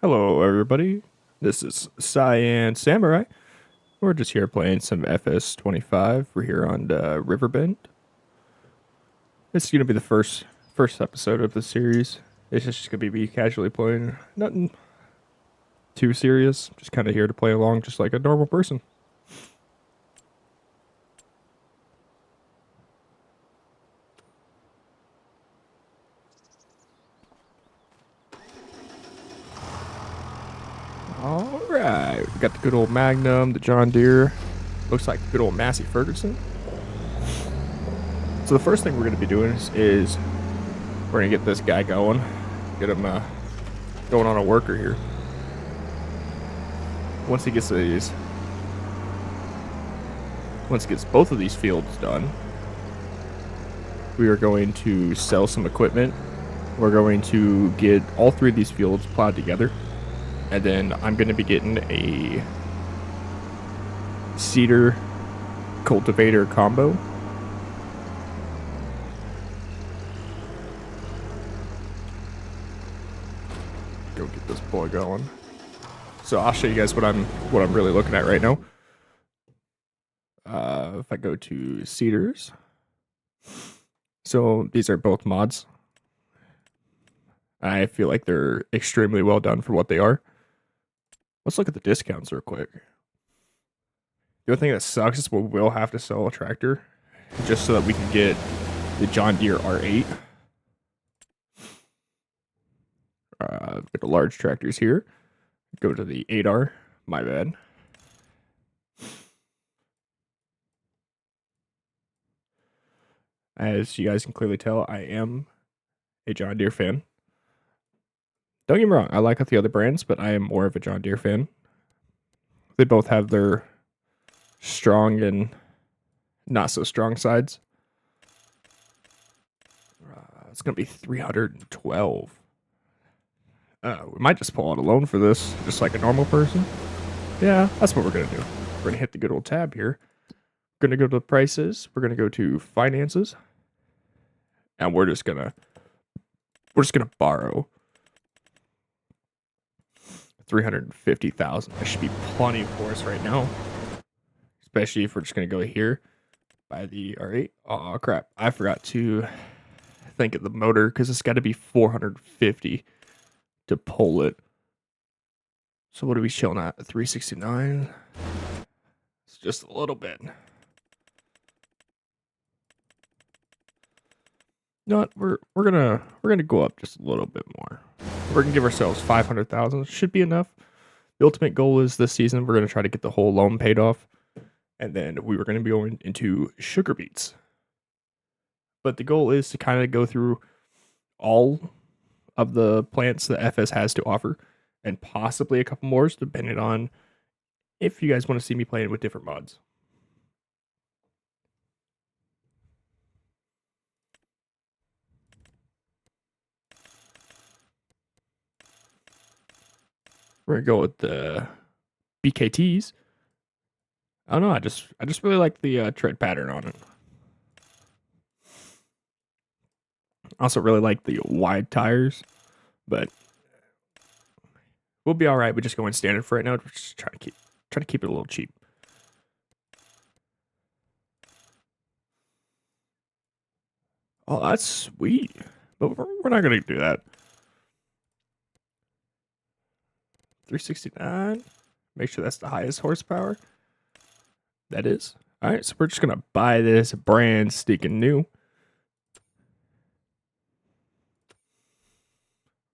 Hello, everybody. This is Cyan Samurai. We're just here playing some FS25. We're here on Riverbend. It's gonna be the first episode of the series. It's just gonna be me casually playing. Nothing too serious. Just kind of here to play along, just like a normal person. All right, we got the good old Magnum, the John Deere. Looks like good old Massey Ferguson. So the first thing we're gonna be doing is we're gonna get this guy going, get him going on a worker here. Once he gets both of these fields done, we are going to sell some equipment. We're going to get all three of these fields plowed together, and then I'm going to be getting a seeder cultivator combo. Go get this boy going. So I'll show you guys what I'm really looking at right now. If I go to seeders, so these are both mods. I feel like they're extremely well done for what they are. Let's look at the discounts real quick. The only thing that sucks is we will have to sell a tractor just so that we can get the John Deere R8. Get the large tractors here. Go to the 8R. My bad. As you guys can clearly tell, I am a John Deere fan. Don't get me wrong, I like the other brands, but I am more of a John Deere fan. They both have their strong and not so strong sides. It's going to be 312. We might just pull out a loan for this, just like a normal person. Yeah, that's what we're going to do. We're going to hit the good old tab here. We're going to go to the prices. We're going to go to finances. And we're just going to borrow 350,000. That should be plenty for us right now. Especially if we're just going to go here, buy the R8. Oh, crap. I forgot to think of the motor because it's got to be 450 to pull it. So what are we chilling at? 369? It's just a little bit. You know what? We're gonna go up just a little bit more. We're gonna give ourselves 500,000. Should be enough. The ultimate goal is this season we're gonna try to get the whole loan paid off, and then we were gonna be going into sugar beets. But the goal is to kind of go through all of the plants that FS has to offer, and possibly a couple more, depending on if you guys want to see me playing with different mods. We're gonna go with the BKTs. I don't know. I just really like the tread pattern on it. I also really like the wide tires, but we'll be all right. We're just going standard for right now. We're just trying to keep it a little cheap. Oh, that's sweet, but we're not gonna do that. 369. Make sure that's the highest horsepower. That is. All right, so we're just gonna buy this brand stinking new.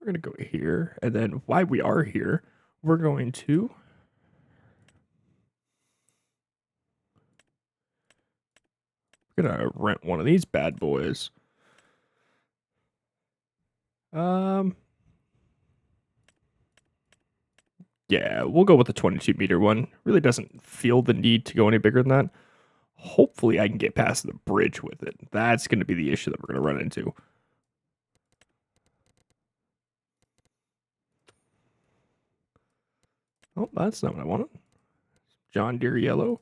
We're gonna go here, and then while we are here, we're going to rent one of these bad boys. Yeah, we'll go with the 22-meter one. Really doesn't feel the need to go any bigger than that. Hopefully I can get past the bridge with it. That's going to be the issue that we're going to run into. Oh, that's not what I wanted. John Deere yellow.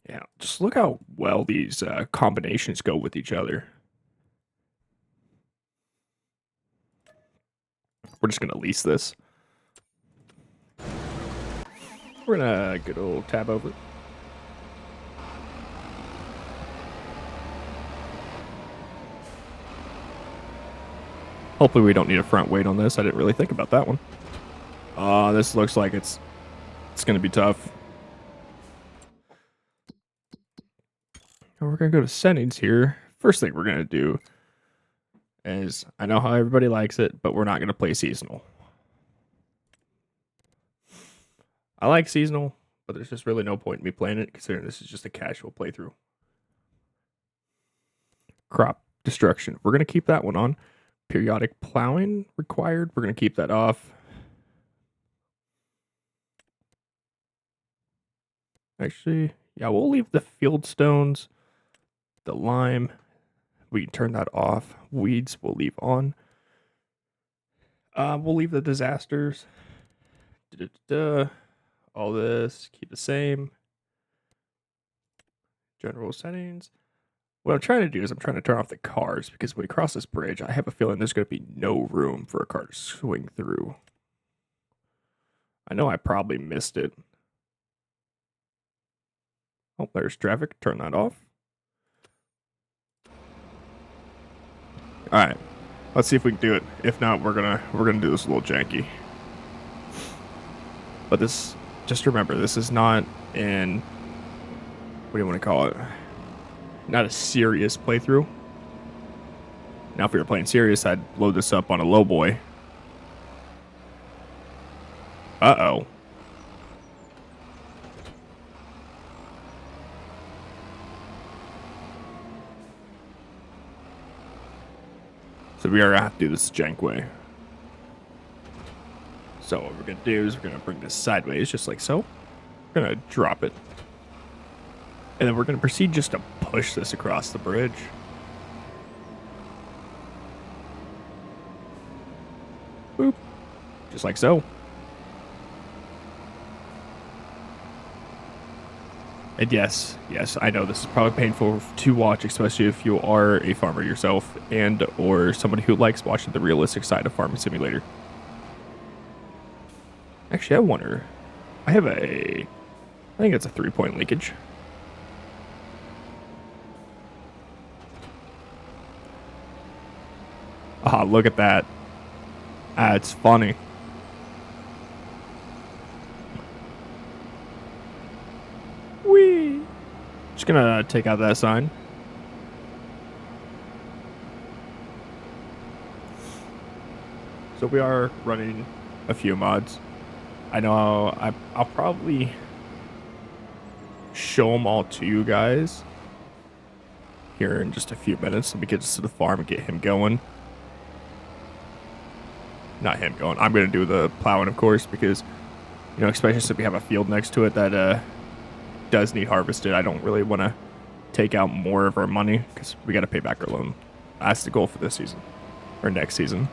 Yeah, just look how well these combinations go with each other. We're just going to lease this. We're gonna good old tab over. Hopefully we don't need a front weight on this. I didn't really think about that one. This looks like it's gonna be tough. And we're gonna go to settings here. First thing we're gonna do is, I know how everybody likes it, but we're not gonna play seasonal. I like seasonal, but there's just really no point in me playing it, considering this is just a casual playthrough. Crop destruction. We're gonna keep that one on. Periodic plowing required. We're gonna keep that off. Actually, yeah, we'll leave the field stones, the lime. We can turn that off. Weeds we'll leave on. We'll leave the disasters. All this, keep the same. General settings. What I'm trying to do is I'm trying to turn off the cars, because when we cross this bridge, I have a feeling there's going to be no room for a car to swing through. I know I probably missed it. Oh, there's traffic. Turn that off. All right, let's see if we can do it. If not, we're gonna do this a little janky. But this, just remember, this is not in, what do you want to call it? Not a serious playthrough. Now, if we were playing serious, I'd load this up on a low boy. Uh-oh. So we are gonna have to do this jank way. So what we're gonna do is we're gonna bring this sideways, just like so. We're gonna drop it. And then we're gonna proceed just to push this across the bridge. Boop. Just like so. And yes, I know this is probably painful to watch, especially if you are a farmer yourself and or somebody who likes watching the realistic side of Farming Simulator. Actually, I wonder. I think it's a 3-point leakage. Ah, look at that. It's funny. Whee! Just gonna take out that sign. So we are running a few mods. I know I'll probably show them all to you guys here in just a few minutes. Let me get to the farm and get him going. Not him going. I'm going to do the plowing, of course, because, you know, especially since we have a field next to it that does need harvested. I don't really want to take out more of our money because we got to pay back our loan. That's the goal for this season or next season.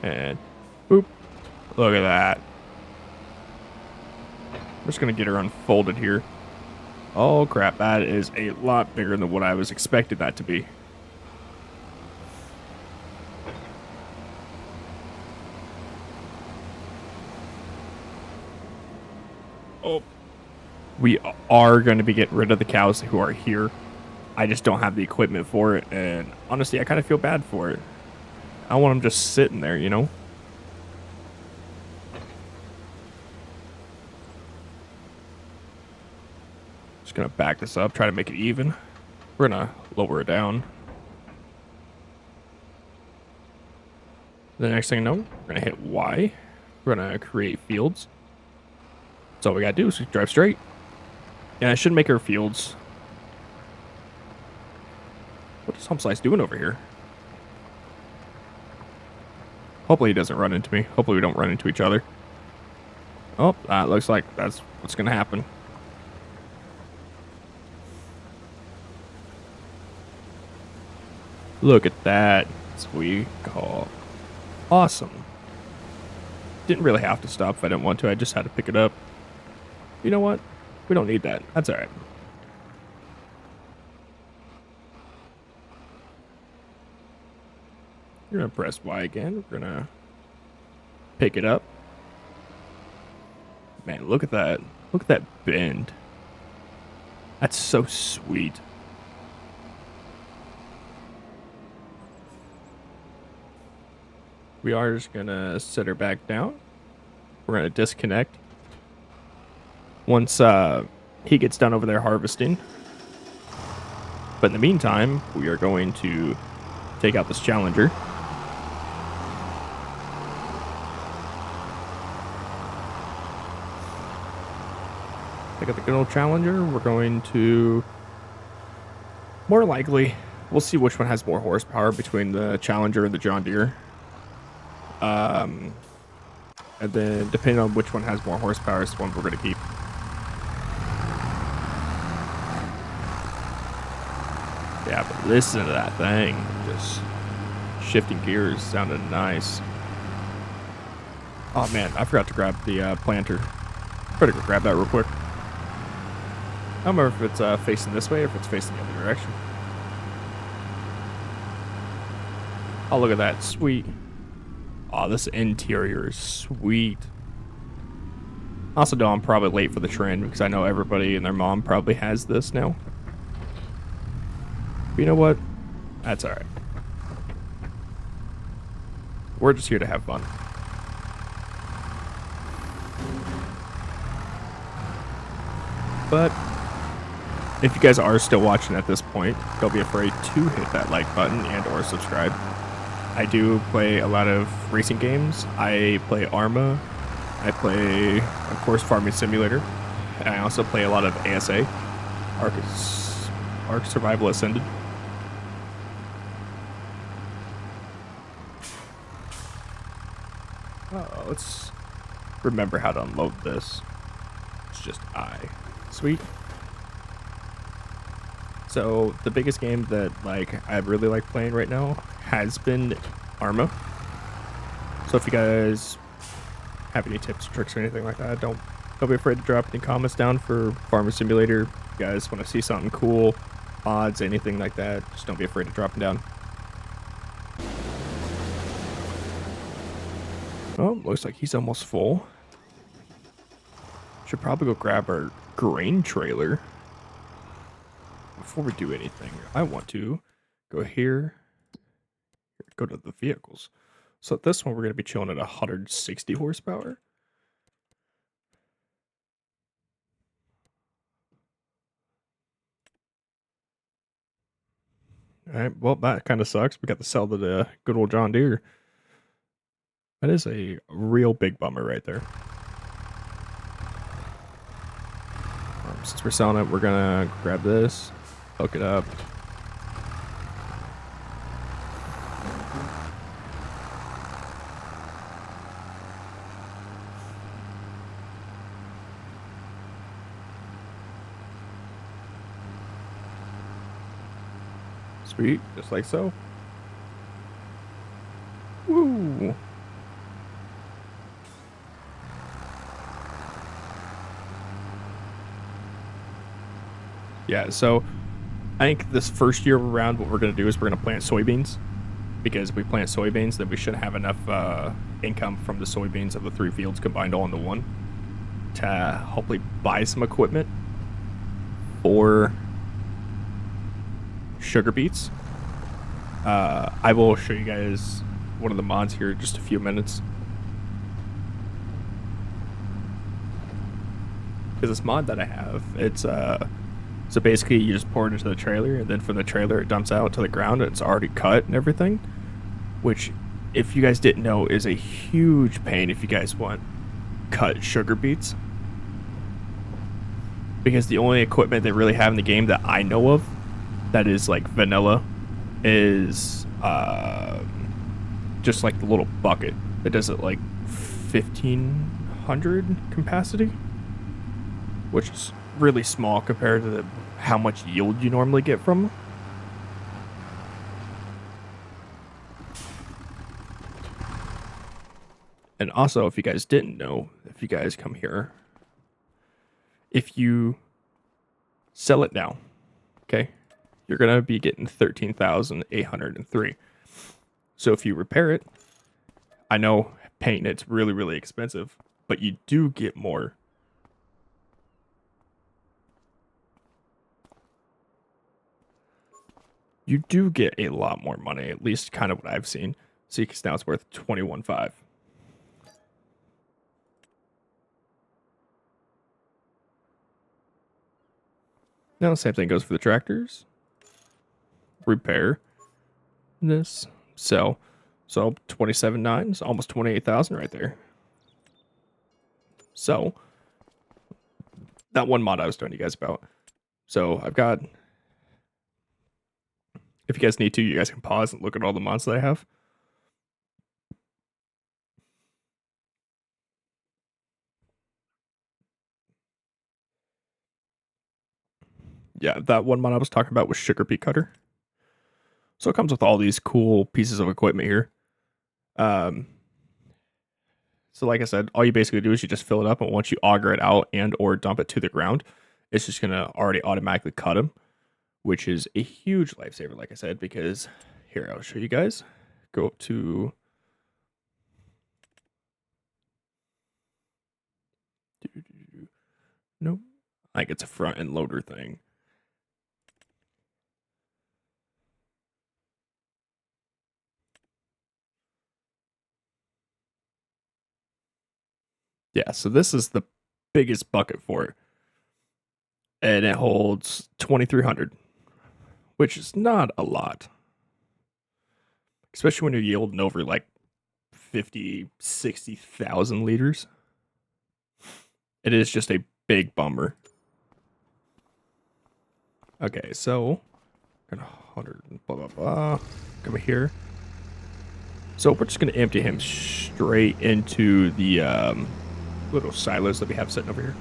And boop. Look at that. I'm just going to get her unfolded here. Oh, crap. That is a lot bigger than what I was expecting that to be. Oh. We are going to be getting rid of the cows who are here. I just don't have the equipment for it. And honestly, I kind of feel bad for it. I want them just sitting there, you know? Just gonna back this up, try to make it even. We're gonna lower it down. The next thing you know, we're gonna hit Y. We're gonna create fields. That's all we gotta do is drive straight. Yeah, I should make our fields. What is Hump Slice doing over here? Hopefully he doesn't run into me. Hopefully we don't run into each other. Oh, that looks like that's what's gonna happen. Look at that. That's what we call awesome. Didn't really have to stop if I didn't want to. I just had to pick it up. You know what? We don't need that. That's all right. We're gonna press Y again. We're gonna pick it up. Man, look at that. Look at that bend. That's so sweet. We are just gonna set her back down. We're gonna disconnect. Once he gets done over there harvesting. But in the meantime, we are going to take out this Challenger. Take out the good old Challenger. We're going to, more likely, we'll see which one has more horsepower between the Challenger and the John Deere. And then depending on which one has more horsepower is the one we're going to keep. Yeah, but listen to that thing. Just shifting gears sounded nice. Oh man, I forgot to grab the planter. Better go grab that real quick. I don't remember if it's facing this way or if it's facing the other direction. Oh, look at that. Sweet. Oh, this interior is sweet. Also, though, I'm probably late for the trend because I know everybody and their mom probably has this now. But you know what? That's alright. We're just here to have fun. But if you guys are still watching at this point, don't be afraid to hit that like button and or subscribe. I do play a lot of racing games. I play Arma. I play, of course, Farming Simulator. And I also play a lot of ASA, Ark Survival Ascended. Let's remember how to unload this. It's just Sweet. So the biggest game that I really like playing right now has been Arma. So if you guys have any tips, tricks, or anything like that, don't be afraid to drop any comments down for Farming Simulator. If you guys want to see something cool, mods, anything like that, just don't be afraid to drop them down. Oh, looks like he's almost full. Should probably go grab our grain trailer. Before we do anything, I want to go here, go to the vehicles. So this one, we're going to be chilling at 160 horsepower. All right, well, that kind of sucks. We got to sell the good old John Deere. That is a real big bummer right there. Since we're selling it, we're going to grab this, hook it up. Sweet, just like so. Woo! Yeah, so I think this first year around, what we're going to do is we're going to plant soybeans. Because if we plant soybeans, then we should have enough income from the soybeans of the 3 fields combined all into one to hopefully buy some equipment for sugar beets. I will show you guys one of the mods here in just a few minutes. Because this mod that I have, it's so basically you just pour it into the trailer, and then from the trailer it dumps out to the ground, and it's already cut and everything. Which, if you guys didn't know, is a huge pain if you guys want cut sugar beets. Because the only equipment they really have in the game that I know of that is like vanilla is just like the little bucket that does it like 1500 capacity, which is really small compared to how much yield you normally get from them. And also, if you guys didn't know, if you guys come here, if you sell it now, okay, you're going to be getting 13,803. So if you repair it, I know painting it's really, really expensive, but you do get more. You do get a lot more money, at least kind of what I've seen. See, because now it's worth 21.5. Now the same thing goes for the tractors. Repair this, sell. So 27.9 is almost 28,000 right there. So that one mod I was telling you guys about. So I've got, if you guys need to, you guys can pause and look at all the mods that I have. Yeah, that one mod I was talking about was Sugar Pea Cutter. So it comes with all these cool pieces of equipment here. So like I said, all you basically do is you just fill it up, and once you auger it out and or dump it to the ground, it's just gonna already automatically cut them, which is a huge lifesaver, like I said, because here, I'll show you guys. Go up to nope. I think it's a front end loader thing. Yeah, so this is the biggest bucket for it. And it holds 2,300, which is not a lot. Especially when you're yielding over like 50, 60,000 liters. It is just a big bummer. Okay, so 100 blah blah blah. Come here. So we're just gonna empty him straight into the little silos that we have sitting over here.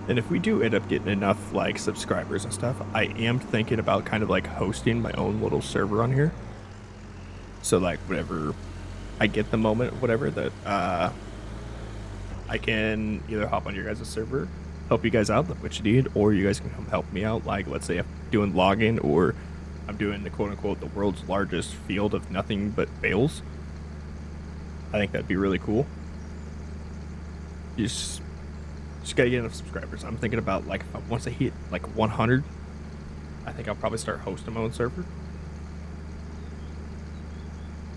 And if we do end up getting enough like subscribers and stuff, I am thinking about kind of like hosting my own little server on here. So like whenever I get the moment, whatever that I can either hop on your guys' server, help you guys out with what you need, or you guys can come help me out. Like let's say I'm doing logging, or I'm doing the quote unquote the world's largest field of nothing but bales. I think that'd be really cool. You just gotta get enough subscribers. I'm thinking about like once I hit like 100, I think I'll probably start hosting my own server.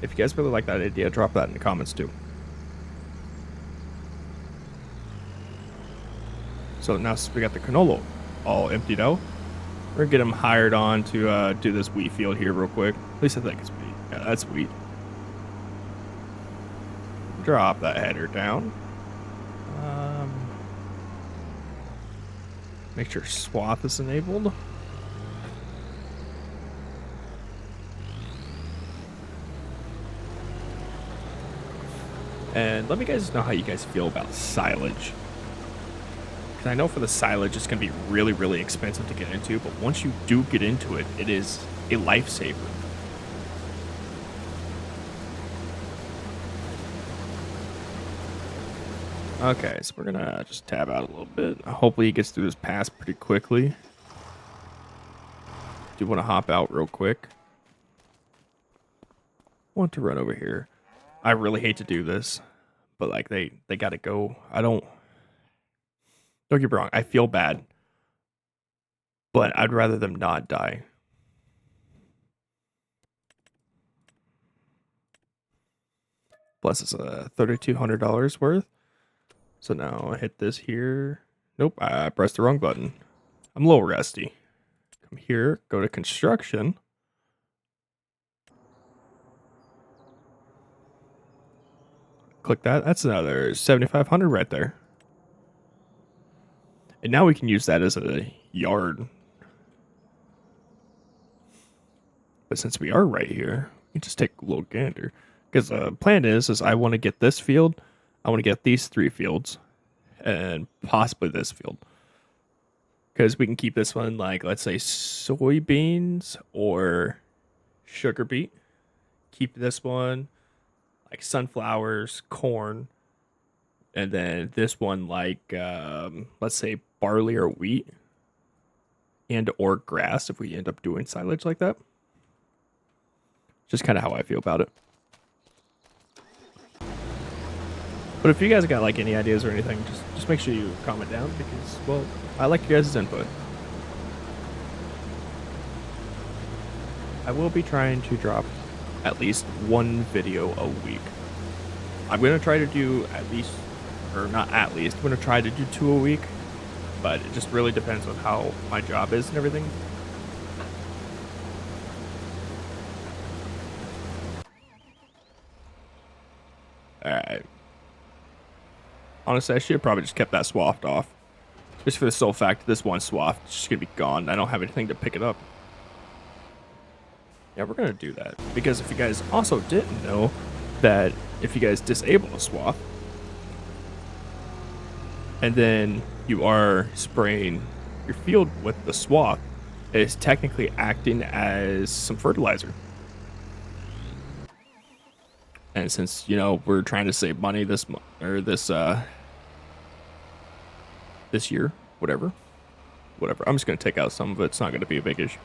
If you guys really like that idea, drop that in the comments too. So now since we got the canola all emptied out, we're gonna get them hired on to do this wheat field here real quick. At least I think it's wheat. Yeah, that's wheat. Drop that header down. Make sure swath is enabled. And let me guys know how you guys feel about silage. Because I know for the silage, it's going to be really, really expensive to get into. But once you do get into it, it is a lifesaver. Okay, so we're going to just tab out a little bit. Hopefully he gets through this pass pretty quickly. Do want to hop out real quick. Want to run over here. I really hate to do this, but like they got to go. Don't get me wrong. I feel bad, but I'd rather them not die. Plus, it's $3,200 worth. So now I hit this here. Nope, I pressed the wrong button. I'm a little rusty. Come here, go to construction. Click that. That's another 7,500 right there. And now we can use that as a yard. But since we are right here, we can just take a little gander. Because the plan is I want to get this field. I want to get these 3 fields. And possibly this field. Because we can keep this one like, let's say, soybeans or sugar beet. Keep this one like sunflowers, corn, and then this one like let's say barley or wheat and or grass if we end up doing silage like that. Just kind of how I feel about it. But if you guys got like any ideas or anything, just make sure you comment down because, well, I like your guys' input. I will be trying to drop at least one video a week. I'm going to try to do at least, or not at least, I'm going to try to do 2 a week, but it just really depends on how my job is and everything. Alright. Honestly, I should have probably just kept that swath off. Just for the sole fact that this one swath is just going to be gone. I don't have anything to pick it up. Yeah, we're going to do that. Because if you guys also didn't know that if you guys disable a swath, and then you are spraying your field with the swath, it is technically acting as some fertilizer. And since, you know, we're trying to save money this month or this year, whatever. I'm just going to take out some of it. It's not going to be a big issue.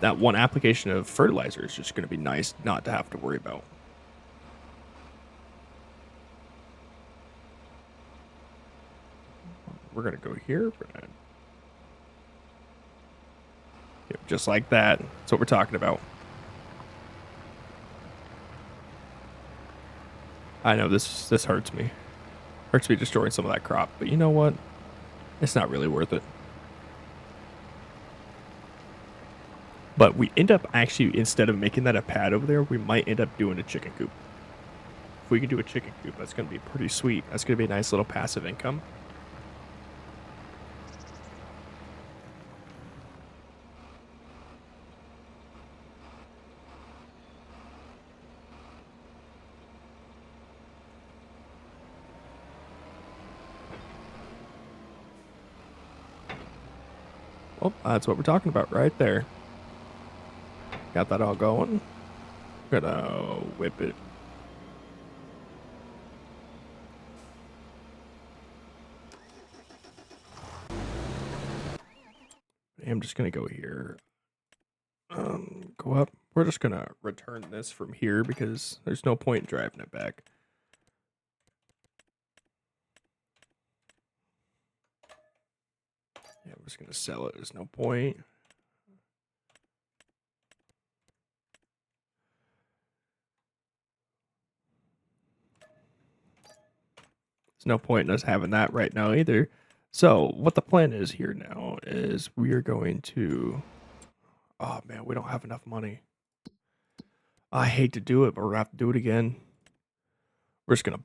That one application of fertilizer is just going to be nice not to have to worry about. We're going to go here. Yep, just like that. That's what we're talking about. I know this hurts me. Hurts me destroying some of that crop, but you know what? It's not really worth it. But we end up actually, instead of making that a pad over there, we might end up doing a chicken coop. If we can do a chicken coop, that's going to be pretty sweet. That's going to be a nice little passive income. Well, that's what we're talking about right there. Got that all going. Gonna whip it. I'm just gonna go here. Go up. We're just gonna return this from here because there's no point in driving it back. Yeah, we're just gonna sell it. There's no point. There's no point in us having that right now either. So what the plan is here now is we are going to... Oh man, we don't have enough money. I hate to do it, but we're gonna have to do it again. We're just gonna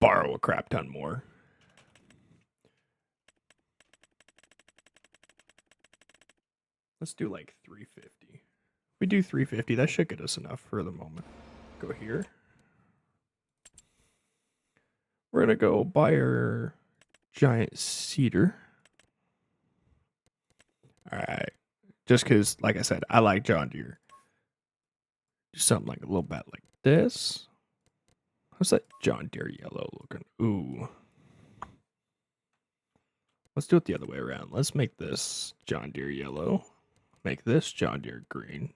borrow a crap ton more. Let's do like 350. If we do 350, that should get us enough for the moment. Go here. We're gonna go buy our giant cedar. Alright. Just because, like I said, I like John Deere. Do something like a little bit like this. How's that John Deere yellow looking? Ooh. Let's do it the other way around. Let's make this John Deere yellow. Make this John Deere green.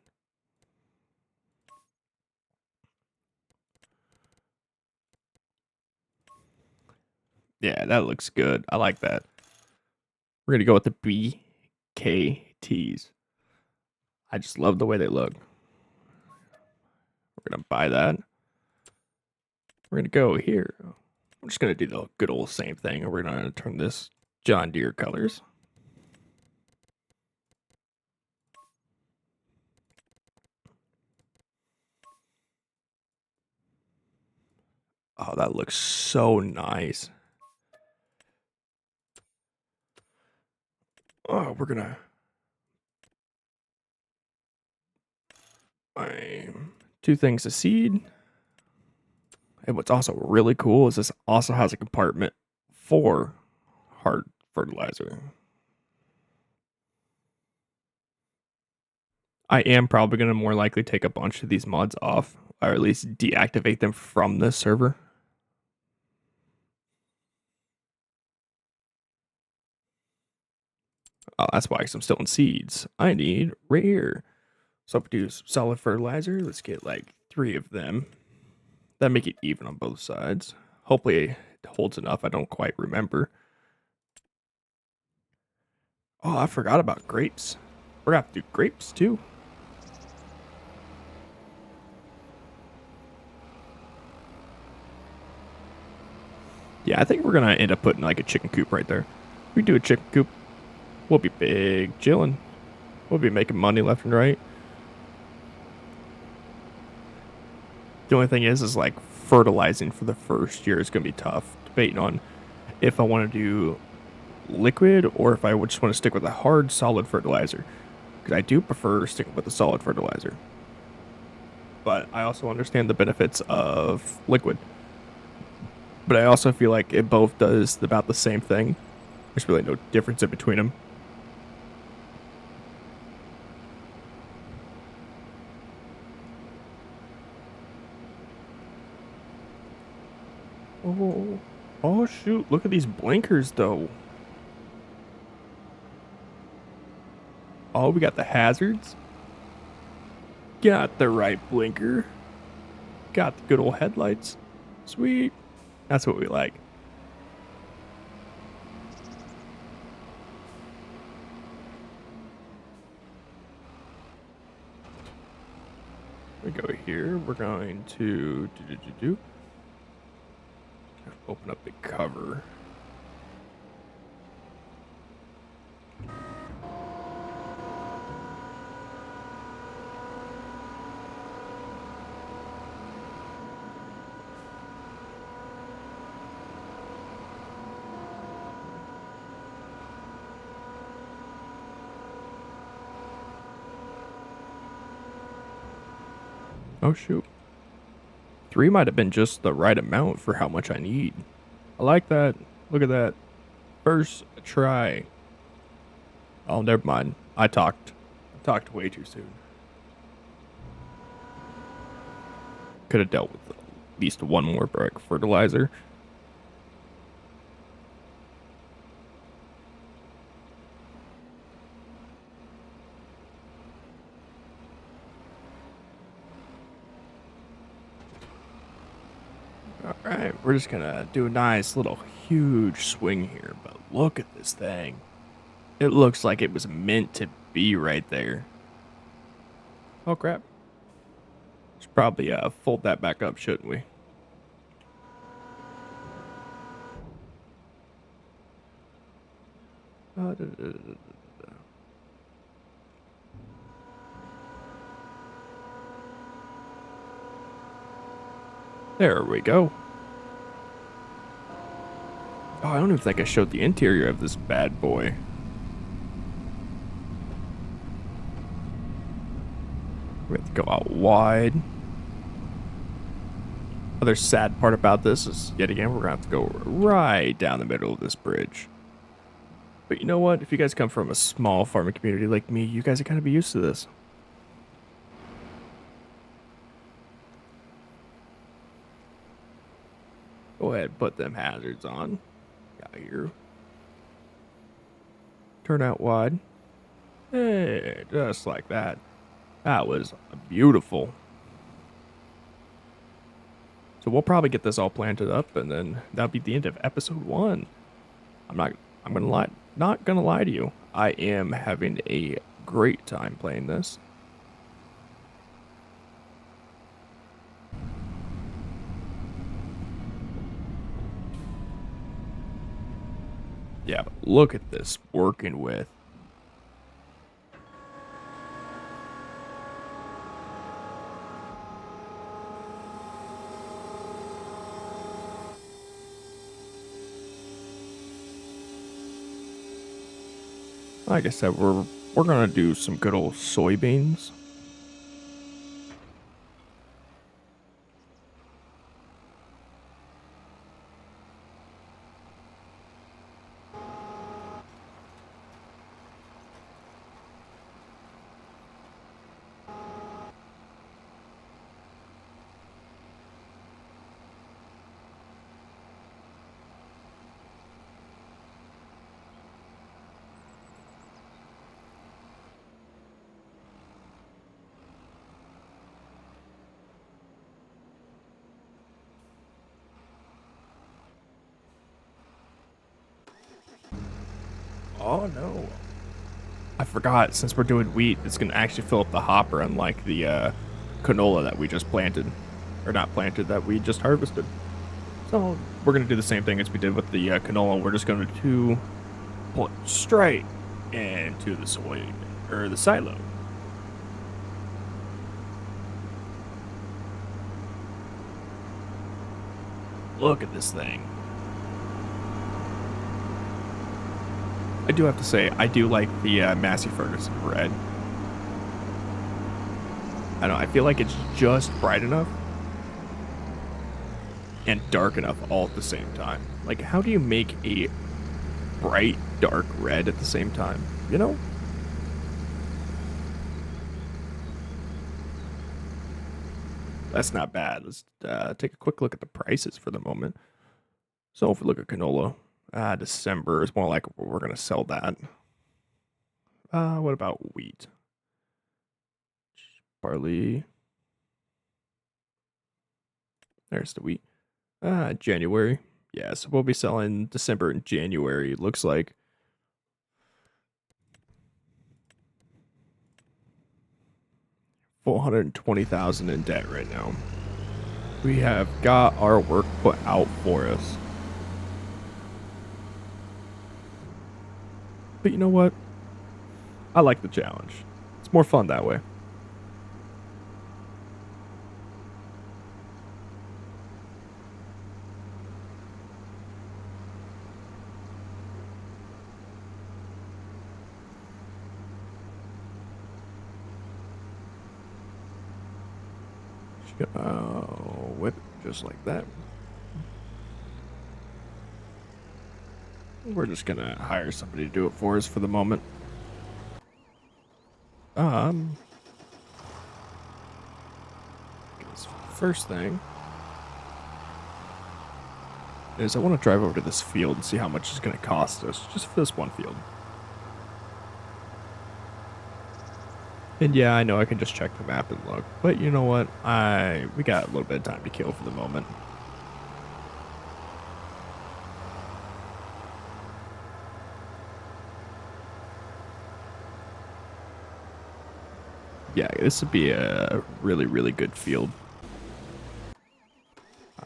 Yeah, that looks good. I like that. We're going to go with the BKTs. I just love the way they look. We're going to buy that. We're going to go here. I'm just going to do the good old same thing. And we're going to turn this John Deere colors. Oh, that looks so nice. Oh, we're going to buy 2 things of seed. And what's also really cool is this also has a compartment for hard fertilizer. I am probably going to more likely take a bunch of these mods off, or at least deactivate them from this server. Oh, that's why I'm still in seeds. I need rare. So produce solid fertilizer. Let's get like 3 of them. That make it even on both sides. Hopefully it holds enough. I don't quite remember. Oh, I forgot about grapes. We're gonna have to do grapes too. Yeah, I think we're gonna end up putting like a chicken coop right there. We do a chicken coop, we'll be big chilling. We'll be making money left and right. The only thing is like fertilizing for the first year is gonna be tough. Debating on if I want to do liquid or if I would just want to stick with a hard, solid fertilizer. Because I do prefer sticking with the solid fertilizer. But I also understand the benefits of liquid. But I also feel like it both does about the same thing. There's really no difference in between them. Oh, oh shoot! Look at these blinkers, though. Oh, we got the hazards. Got the right blinker. Got the good old headlights. Sweet. That's what we like. We go here. We're going to open up the cover. Oh shoot. 3 might have been just the right amount for how much I need. I like that. Look at that. First try. Oh, never mind. I talked way too soon. Could have dealt with at least one more brick fertilizer. Alright, we're just gonna do a nice little huge swing here, but look at this thing. It looks like it was meant to be right there. Oh crap. Should probably fold that back up, shouldn't we? Da, da, da, da. There we go. Oh, I don't even think I showed the interior of this bad boy. We have to go out wide. Other sad part about this is, yet again, we're going to have to go right down the middle of this bridge. But you know what? If you guys come from a small farming community like me, you guys are going to be used to this. Go ahead, put them hazards on. Got here. Turn out wide. Hey, just like that. That was beautiful. So we'll probably get this all planted up, and then that'll be the end of episode 1. I'm gonna lie, not gonna lie to you. I am having a great time playing this. Yeah, but look at this working with. Like I said, we're gonna do some good old soybeans. Oh no. I forgot, since we're doing wheat, it's gonna actually fill up the hopper, unlike the canola that we just planted. Or not planted, that we just harvested. So we're gonna do the same thing as we did with the canola. We're just going to pull it straight into the soy, or the silo. Look at this thing. I do have to say, I do like the Massey Ferguson red. I don't know, I feel like it's just bright enough and dark enough all at the same time. Like, how do you make a bright, dark red at the same time? You know? That's not bad. Let's take a quick look at the prices for the moment. So if we look at canola, December is more like we're going to sell that. What about wheat? Barley. There's the wheat. January. Yeah, so we'll be selling December and January, it looks like. $420,000 in debt right now. We have got our work put out for us. But you know what? I like the challenge. It's more fun that way. Whip it just like that. We're just gonna hire somebody to do it for us for the moment. First thing is I want to drive over to this field and see how much it's gonna cost us just for this one field. And yeah, I know I can just check the map and look, but you know what? We got a little bit of time to kill for the moment. Yeah, this would be a really, really good field.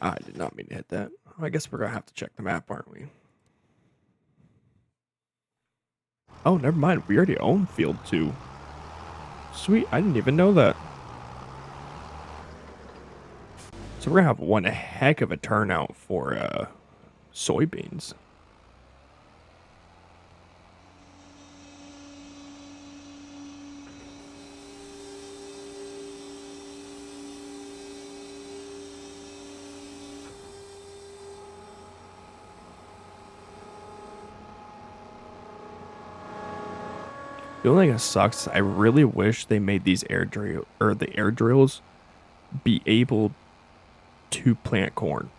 I did not mean to hit that. I guess we're gonna have to check the map, aren't we? Oh, never mind. We already own field 2. Sweet, I didn't even know that. So we're gonna have one heck of a turnout for soybeans. The only thing that sucks, I really wish they made these the air drills be able to plant corn.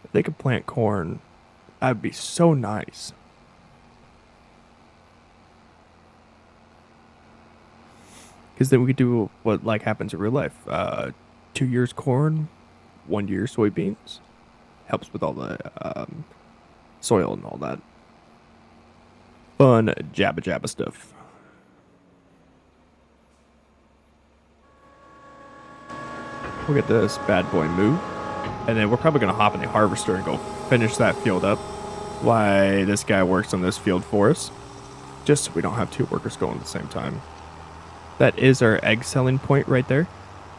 If they could plant corn, that'd be so nice. Because then we could do what like happens in real life. 2 years corn, 1 year soybeans. Helps with all the soil and all that fun jabba jabba stuff. We'll get this bad boy moved, and then we're probably gonna hop in the harvester and go finish that field up while this guy works on this field for us, just so we don't have 2 workers going at the same time. That is our egg selling point right there.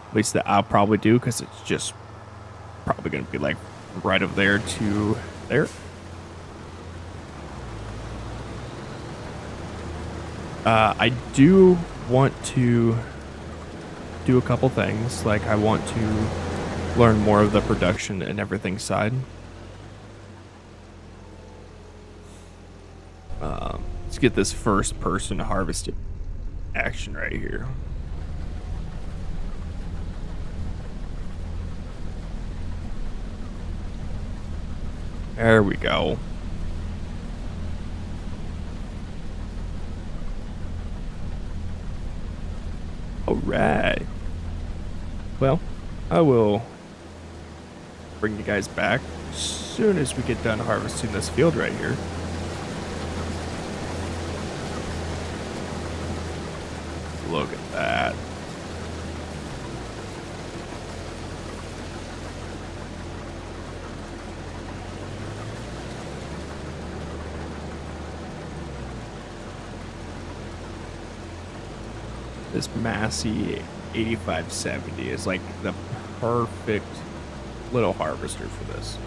At least that I'll probably do, because it's just probably gonna be like right over there to there. I do want to do a couple things. Like, I want to learn more of the production and everything side. Let's get this first person harvested action right here. There we go. All right. Well, I will bring you guys back as soon as we get done harvesting this field right here. Look at that. This Massey 8570 is like the perfect little harvester for this.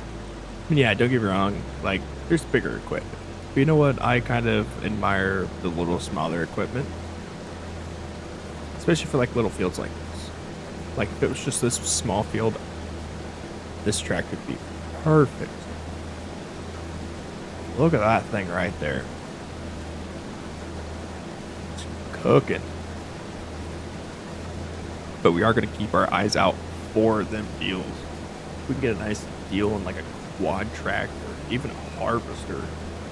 And yeah, don't get me wrong, like there's bigger equipment. But you know what? I kind of admire the little smaller equipment, especially for like little fields like this. Like if it was just this small field, this tractor would be perfect. Look at that thing right there. It's cooking. But we are going to keep our eyes out for them deals. If we can get a nice deal in like a quad tractor, even a harvester,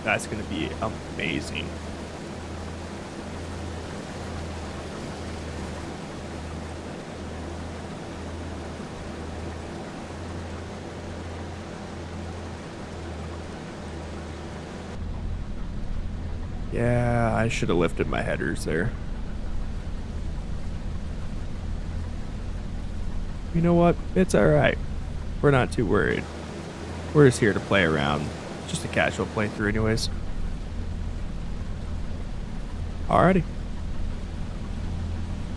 that's going to be amazing. Yeah, I should have lifted my headers there. You know what? It's alright. We're not too worried. We're just here to play around. Just a casual playthrough anyways. Alrighty.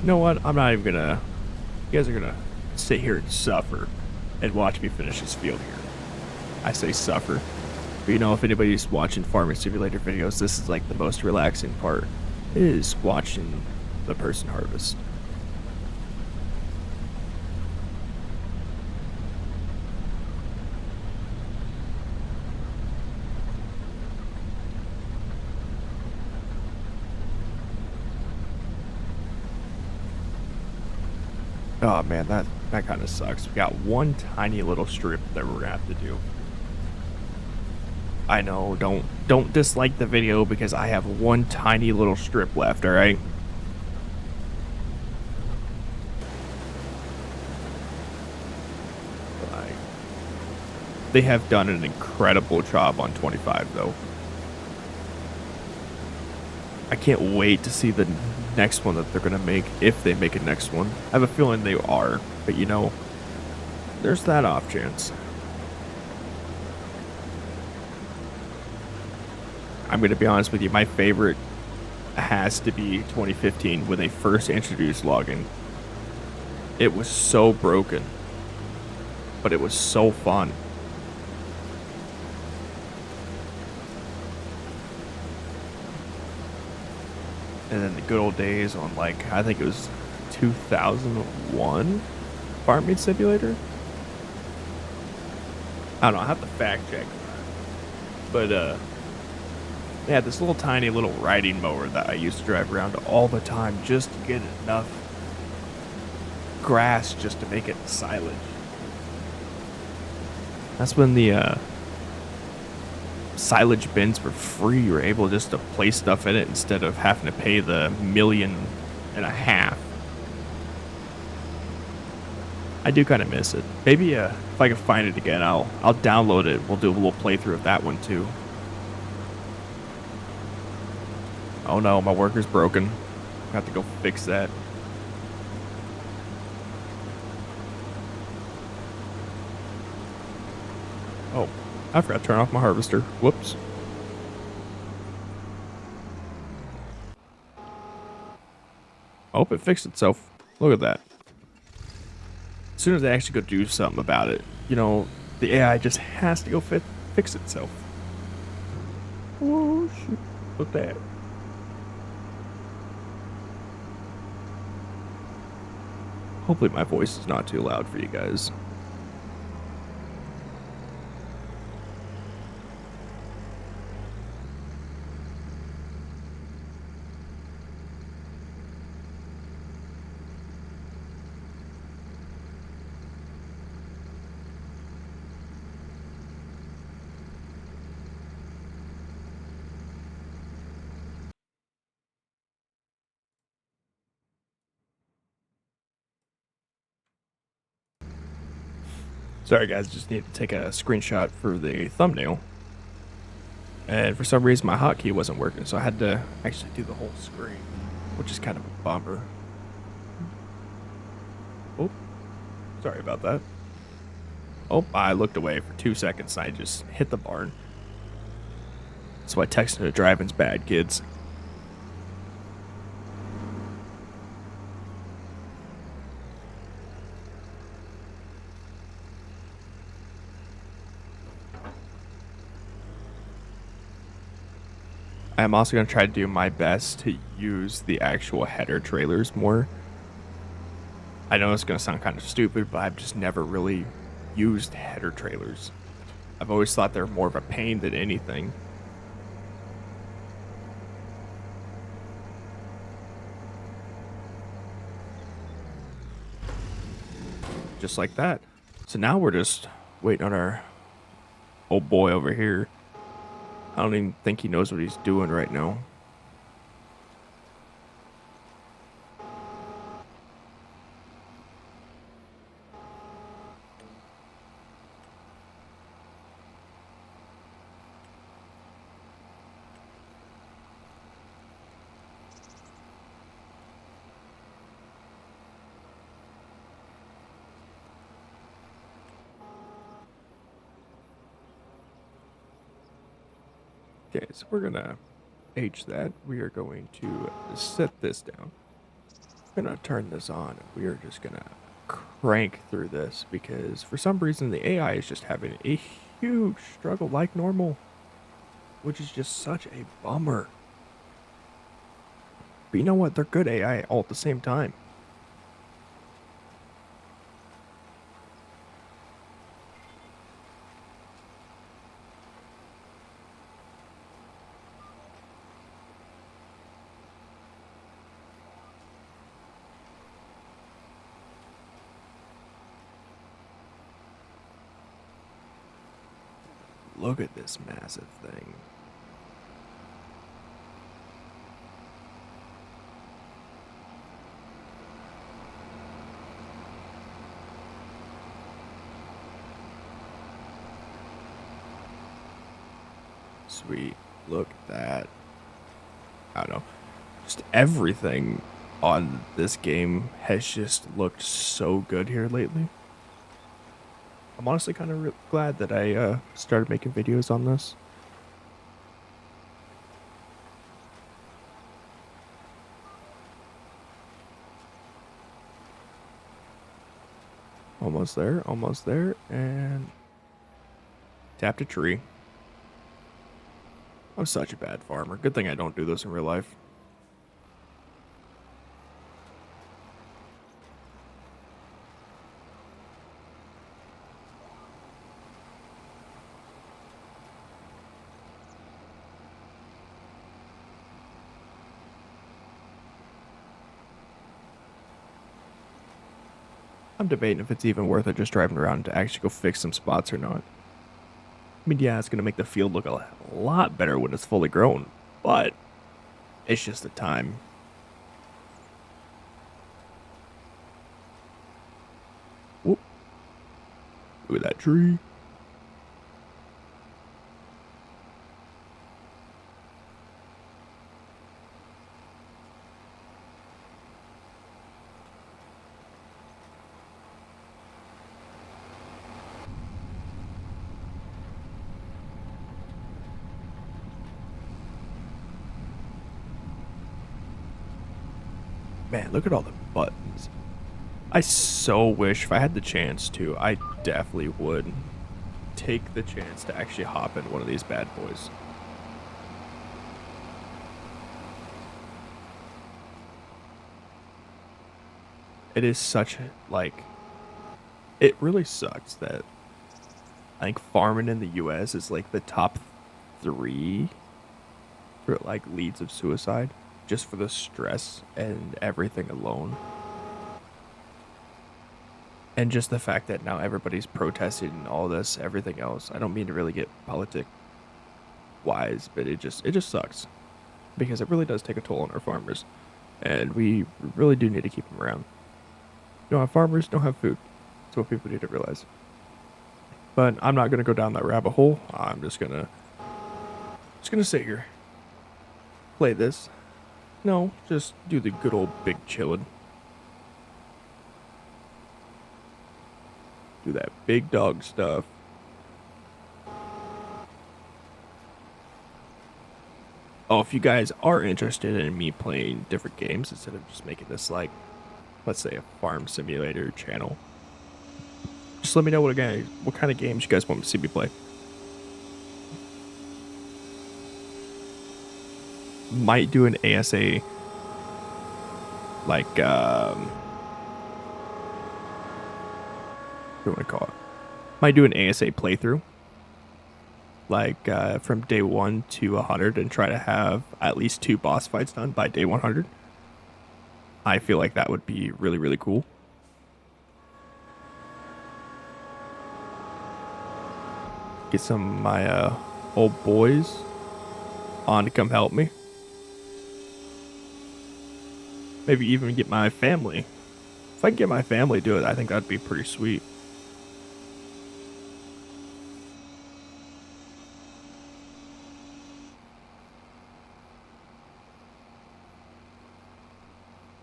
You know what? I'm not even gonna... You guys are gonna sit here and suffer and watch me finish this field here. I say suffer. But you know, if anybody's watching Farming Simulator videos, this is like the most relaxing part, is watching the person harvest. Oh man, that kind of sucks. We got one tiny little strip that we're gonna have to do. I know, don't dislike the video because I have one tiny little strip left, all right? Like, they have done an incredible job on 25 though. I can't wait to see the next one that they're gonna make, if they make a next one. I have a feeling they are, but you know, there's that off chance. I'm gonna be honest with you, my favorite has to be 2015 when they first introduced logging. It was so broken, but it was so fun. And then the good old days on like, I think it was 2001 Farming Simulator. I don't know, I have to fact check. But they had this little tiny little riding mower that I used to drive around all the time just to get enough grass just to make it silage. That's when the silage bins were free. You were able just to place stuff in it instead of having to pay the $1.5 million. I do kind of miss it. Maybe if I can find it again, I'll download it. We'll do a little playthrough of that one too. Oh no, my worker's broken. I have to go fix that. Oh, I forgot to turn off my harvester. Whoops. I hope it fixed itself. Look at that. As soon as I actually go do something about it, you know, the AI just has to go fix itself. Oh, shoot. Look at that. Hopefully my voice is not too loud for you guys. Sorry, guys, just need to take a screenshot for the thumbnail. And for some reason, my hotkey wasn't working, so I had to actually do the whole screen, which is kind of a bummer. Oh, sorry about that. Oh, I looked away for 2 seconds and I just hit the barn. That's why texting to driving's bad, kids. I'm also going to try to do my best to use the actual header trailers more. I know it's going to sound kind of stupid, but I've just never really used header trailers. I've always thought they're more of a pain than anything. Just like that. So now we're just waiting on our old boy over here. I don't even think he knows what he's doing right now. Okay, so we're gonna H that. We are going to set this down. We're gonna turn this on, and we are just gonna crank through this because for some reason the AI is just having a huge struggle like normal, which is just such a bummer. But you know what? They're good AI all at the same time. Look at this massive thing. Sweet. Look at that. I don't know. Just everything on this game has just looked so good here lately. I'm honestly kind of glad that I started making videos on this. Almost there, and tapped a tree. I'm such a bad farmer. Good thing I don't do this in real life. I'm debating if it's even worth it just driving around to actually go fix some spots or not. I mean, yeah, it's going to make the field look a lot better when it's fully grown, but it's just the time. Whoop. Look at that tree. Man, look at all the buttons. I so wish if I had the chance to, I definitely would take the chance to actually hop in one of these bad boys. It is such like it really sucks that I think farming in the US is like the top 3 for like leads of suicide just for the stress and everything alone. And just the fact that now everybody's protesting and all this, everything else. I don't mean to really get politic wise, but it just sucks because it really does take a toll on our farmers, and we really do need to keep them around. You don't have farmers, don't have food. That's what people need to realize. But I'm not gonna go down that rabbit hole. I'm just gonna sit here, play this. No, just do the good old big chillin'. Do that big dog stuff. Oh, if you guys are interested in me playing different games instead of just making this like, let's say, a farm simulator channel, just let me know what kind of games you guys want to see me play. Might do an ASA, like, what do you want to call it? Might do an ASA playthrough, like from day 1 to 100, and try to have at least 2 boss fights done by day 100. I feel like that would be really, really cool. Get some of my old boys on to come help me. Maybe even get my family. If I can get my family to do it, I think that'd be pretty sweet.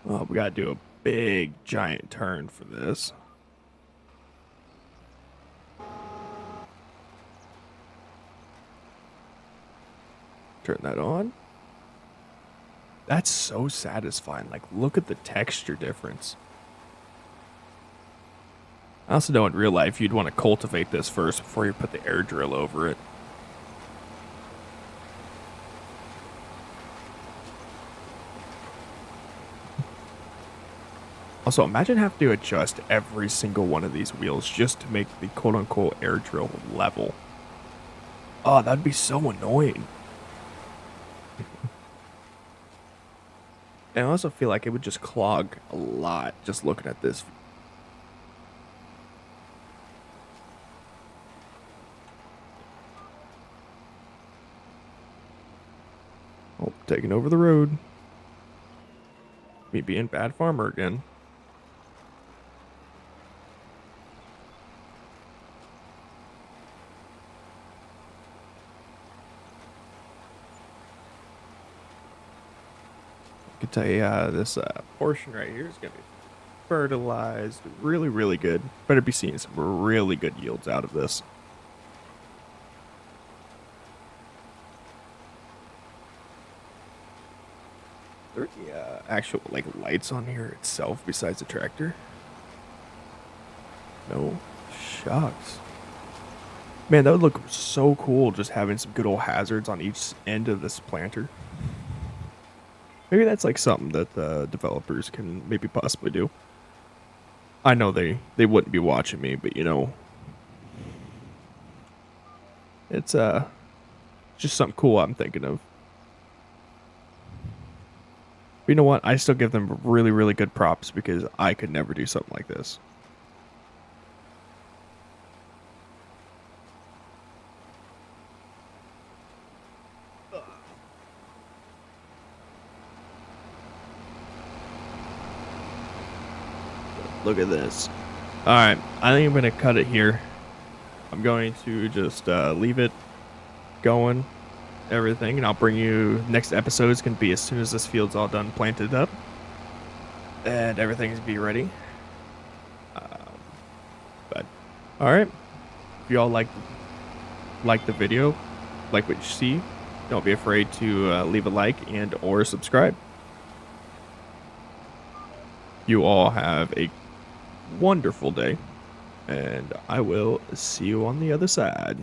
Oh, we gotta do a big, giant turn for this. Turn that on. That's so satisfying. Like, look at the texture difference. I also know in real life you'd want to cultivate this first before you put the air drill over it. Also, imagine having to adjust every single one of these wheels just to make the quote-unquote air drill level. Oh, that'd be so annoying. And I also feel like it would just clog a lot just looking at this. Oh, taking over the road. Me being bad farmer again. I can tell you this portion right here is going to be fertilized really, really good. Better be seeing some really good yields out of this. Are there any actual like lights on here itself besides the tractor? No. Shucks. Man, that would look so cool just having some good old hazards on each end of this planter. Maybe that's like something that the developers can maybe possibly do. I know they wouldn't be watching me, but you know, it's just something cool I'm thinking of. But you know what? I still give them really, really good props because I could never do something like this. Look at this. All right, I think I'm going to cut it here. I'm going to just leave it going, everything, and I'll bring you next episode. Is going to be as soon as this field's all done planted up and everything's be ready. But all right, if y'all like the video, like what you see, don't be afraid to leave a like and or subscribe. You all have a wonderful day, and I will see you on the other side.